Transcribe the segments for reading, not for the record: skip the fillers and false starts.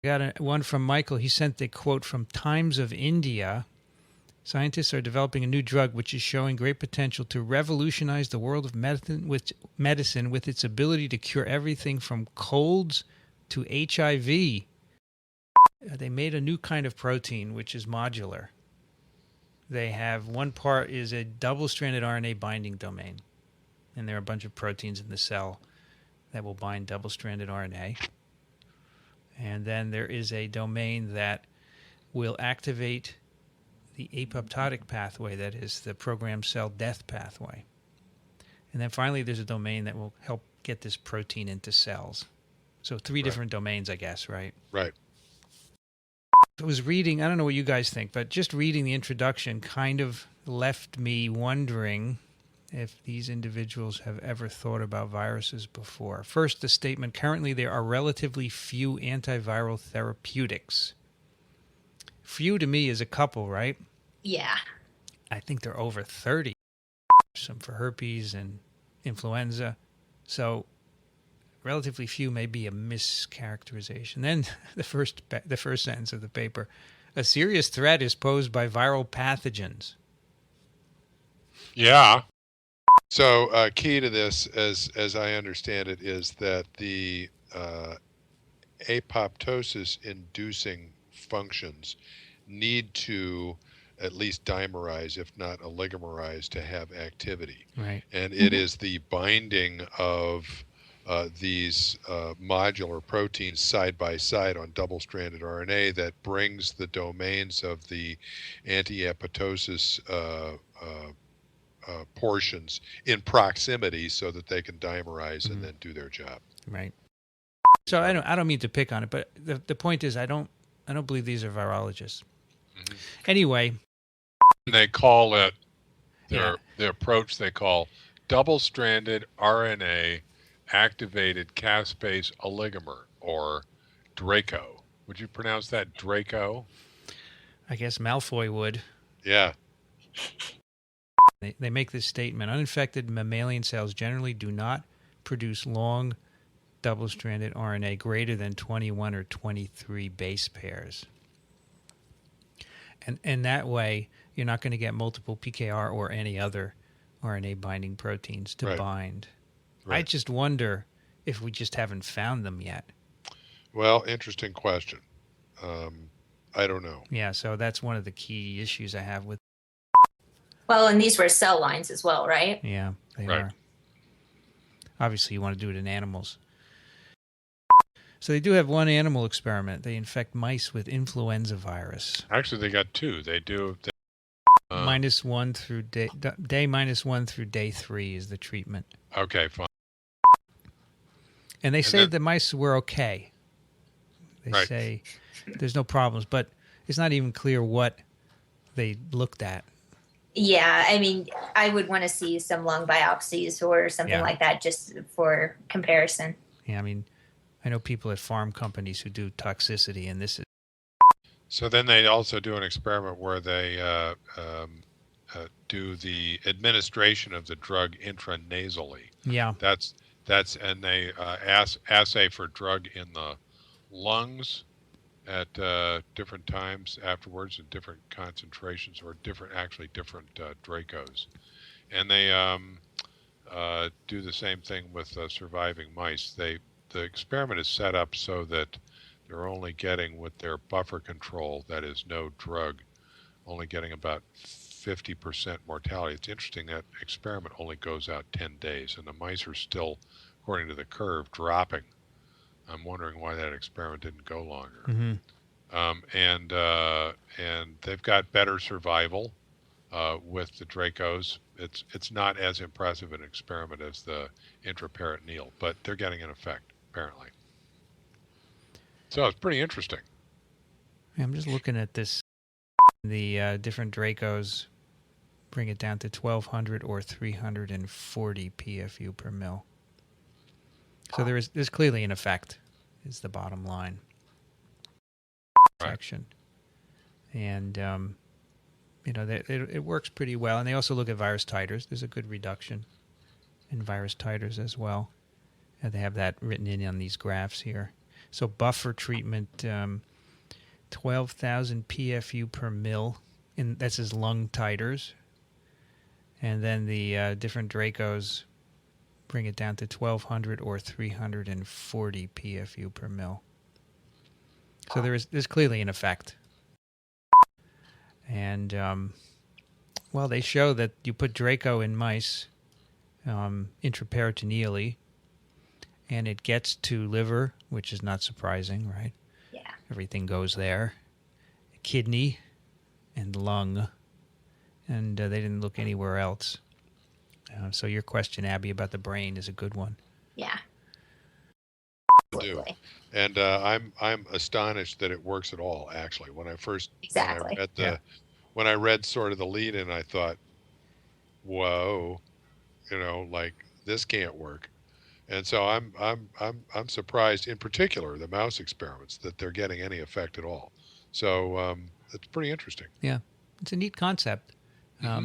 I got one from Michael. He sent a quote from Times of India. Scientists are developing a new drug which is showing great potential to revolutionize the world of medicine with its ability to cure everything from colds to HIV. They made a new kind of protein which is modular. They have one part is a double-stranded RNA binding domain, and there are a bunch of proteins in the cell that will bind double-stranded RNA. And then there is a domain that will activate the apoptotic pathway, that is the programmed cell death pathway. And then finally there's a domain that will help get this protein into cells. So three different domains, I guess, right? Right. I was reading, I don't know what you guys think, but just reading the introduction kind of left me wondering if these individuals have ever thought about viruses before. First, the statement, currently there are relatively few antiviral therapeutics. Few to me is a couple, right? Yeah. I think they're over 30. Some for herpes and influenza. So relatively few may be a mischaracterization. Then the first sentence of the paper, a serious threat is posed by viral pathogens. Yeah. So key to this, as I understand it, is that the apoptosis-inducing functions need to at least dimerize, if not oligomerize, to have activity. Right. And it is the binding of these modular proteins side by side on double-stranded RNA that brings the domains of the anti-apoptosis portions in proximity so that they can dimerize and then do their job. Right. So I don't mean to pick on it, but the point is I don't believe these are virologists. Mm-hmm. Anyway, they call it the approach they call double-stranded RNA activated caspase oligomer, or Draco. Would you pronounce that Draco? I guess Malfoy would. Yeah. They make this statement: uninfected mammalian cells generally do not produce long double-stranded RNA greater than 21 or 23 base pairs. And that way, you're not going to get multiple PKR or any other RNA binding proteins to bind. Right. I just wonder if we just haven't found them yet. Well, interesting question. I don't know. Yeah, so that's one of the key issues I have with. Well, and these were cell lines as well, right? Yeah, they are. Obviously, you want to do it in animals. So they do have one animal experiment. They infect mice with influenza virus. Actually, they got two. They do. Minus one through day -1 through day 3 is the treatment. Okay, fine. And they say the mice were okay. They say there's no problems, but it's not even clear what they looked at. Yeah, I mean, I would want to see some lung biopsies or something like that just for comparison. Yeah, I mean, I know people at farm companies who do toxicity, and this is. So then they also do an experiment where they do the administration of the drug intranasally. Yeah. And they assay for drug in the lungs at different times afterwards in different concentrations, or different Dracos. And they do the same thing with surviving mice. The experiment is set up so that they're only getting, with their buffer control, that is no drug, only getting about 50% mortality. It's interesting that experiment only goes out 10 days, and the mice are still, according to the curve, dropping. I'm wondering why that experiment didn't go longer. Mm-hmm. And they've got better survival with the Dracos. It's not as impressive an experiment as the intraperitoneal, but they're getting an effect, apparently. So it's pretty interesting. I'm just looking at this. The different Dracos bring it down to 1,200 or 340 PFU per mil. So there's clearly an effect, is the bottom line. Section. And, it works pretty well. And they also look at virus titers. There's a good reduction in virus titers as well. And they have that written in on these graphs here. So buffer treatment, 12,000 PFU per mil, and that's his lung titers. And then the different Dracos bring it down to 1,200 or 340 PFU per mil. So there's clearly an effect. And, well, they show that you put Draco in mice intraperitoneally, and it gets to liver, which is not surprising, right? Yeah. Everything goes there. Kidney and lung. And they didn't look anywhere else. So your question, Abby, about the brain is a good one. Yeah. Do. And I'm astonished that it works at all. Actually, when I read sort of the lead in, I thought, whoa, like this can't work. And so I'm surprised, in particular, the mouse experiments, that they're getting any effect at all. So it's pretty interesting. Yeah, it's a neat concept.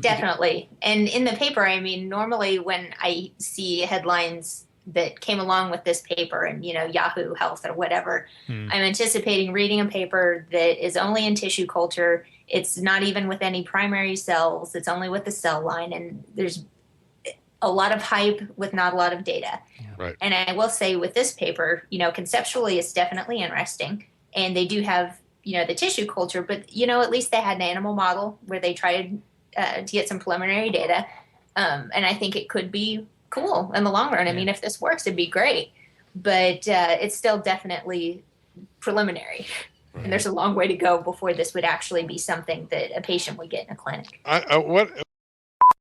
Definitely. And in the paper, I mean, normally when I see headlines that came along with this paper and, Yahoo Health or whatever, I'm anticipating reading a paper that is only in tissue culture. It's not even with any primary cells. It's only with the cell line. And there's a lot of hype with not a lot of data. Yeah. Right. And I will say with this paper, conceptually it's definitely interesting. And they do have, the tissue culture, but, at least they had an animal model where they tried to get some preliminary data. And I think it could be cool in the long run. I mean, if this works, it'd be great. But it's still definitely preliminary. Right. And there's a long way to go before this would actually be something that a patient would get in a clinic.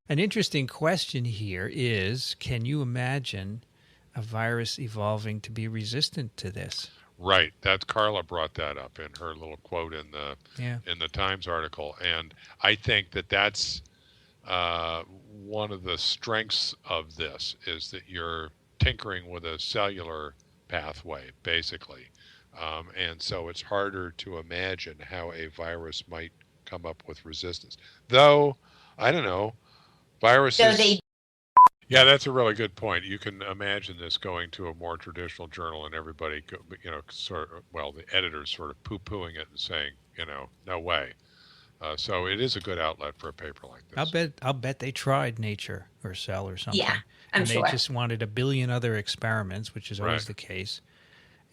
An interesting question here is, can you imagine a virus evolving to be resistant to this? Right. That Carla brought that up in her little quote in the Times article, and I think that's one of the strengths of this is that you're tinkering with a cellular pathway, basically, and so it's harder to imagine how a virus might come up with resistance. Though, I don't know, viruses. Yeah, that's a really good point. You can imagine this going to a more traditional journal and everybody, the editors sort of poo-pooing it and saying, no way. So it is a good outlet for a paper like this. I'll bet they tried Nature or Cell or something. Yeah, I'm sure. And they just wanted a billion other experiments, which is always the case.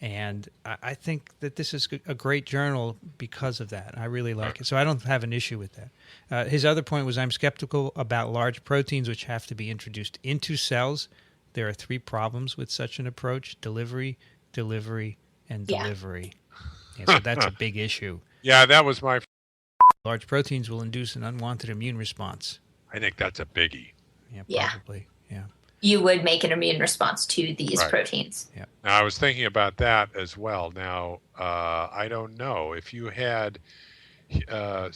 And I think that this is a great journal because of that. I really like it. So I don't have an issue with that. His other point was I'm skeptical about large proteins which have to be introduced into cells. There are 3 problems with such an approach: delivery, and delivery. Yeah, so that's a big issue. Yeah, that was my... Large proteins will induce an unwanted immune response. I think that's a biggie. Yeah, probably. Yeah. You would make an immune response to these proteins. Yeah. Now, I was thinking about that as well. Now, I don't know if you had a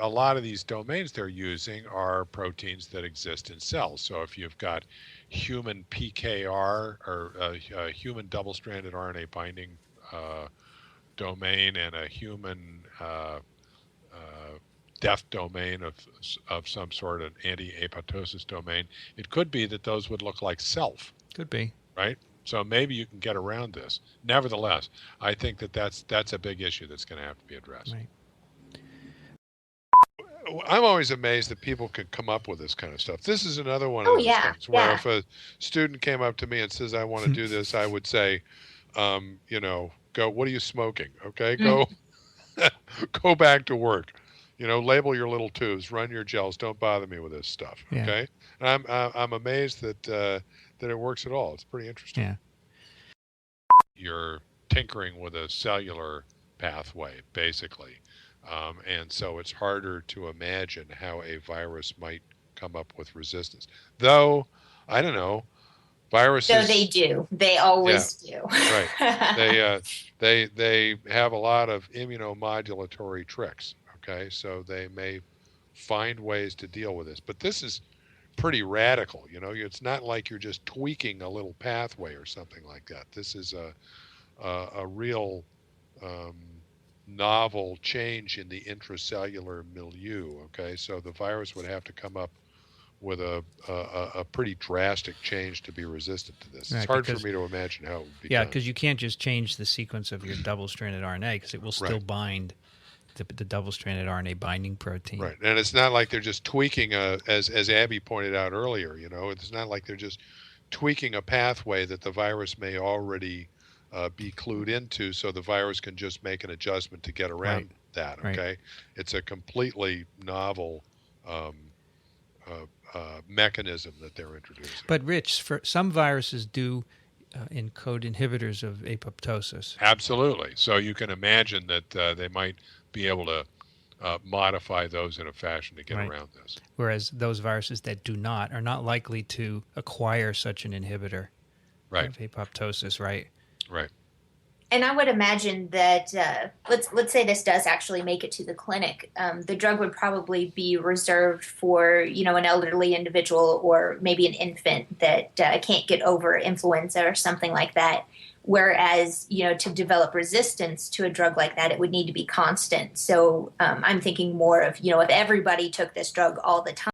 lot of these domains they're using are proteins that exist in cells. So if you've got human PKR or human double-stranded RNA binding domain and a human DEF domain of some sort, an anti-apoptosis domain, it could be that those would look like self. Could be. Right? So maybe you can get around this. Nevertheless, I think that's a big issue that's going to have to be addressed. Right. I'm always amazed that people can come up with this kind of stuff. This is another one of those things where if a student came up to me and says, I want to do this, I would say, go, what are you smoking? Okay, go back to work. Label your little tubes, run your gels. Don't bother me with this stuff. Okay, and I'm amazed that it works at all. It's pretty interesting. Yeah, you're tinkering with a cellular pathway, basically, and so it's harder to imagine how a virus might come up with resistance. Though, I don't know, viruses. So they do. They always do. Right. They have a lot of immunomodulatory tricks. Okay, so they may find ways to deal with this, but this is pretty radical. It's not like you're just tweaking a little pathway or something like that. This is a real novel change in the intracellular milieu. Okay, so the virus would have to come up with a pretty drastic change to be resistant to this. Right, It's hard for because- me to imagine how it would be Yeah, done. because you can't just change the sequence of your double-stranded RNA because it will still Right. bind the double-stranded RNA binding protein. Right, and it's not like they're just tweaking as Abby pointed out earlier. It's not like they're just tweaking a pathway that the virus may already be clued into, so the virus can just make an adjustment to get around Right. that. Right. Okay, it's a completely novel mechanism that they're introducing. But Rich, for some viruses do encode inhibitors of apoptosis. Absolutely. So you can imagine that they might be able to modify those in a fashion to get Right. around this. Whereas those viruses that do not are not likely to acquire such an inhibitor Right. of apoptosis, right? Right. And I would imagine that let's say this does actually make it to the clinic. The drug would probably be reserved for an elderly individual or maybe an infant that can't get over influenza or something like that. Whereas to develop resistance to a drug like that, it would need to be constant. So I'm thinking more of if everybody took this drug all the time.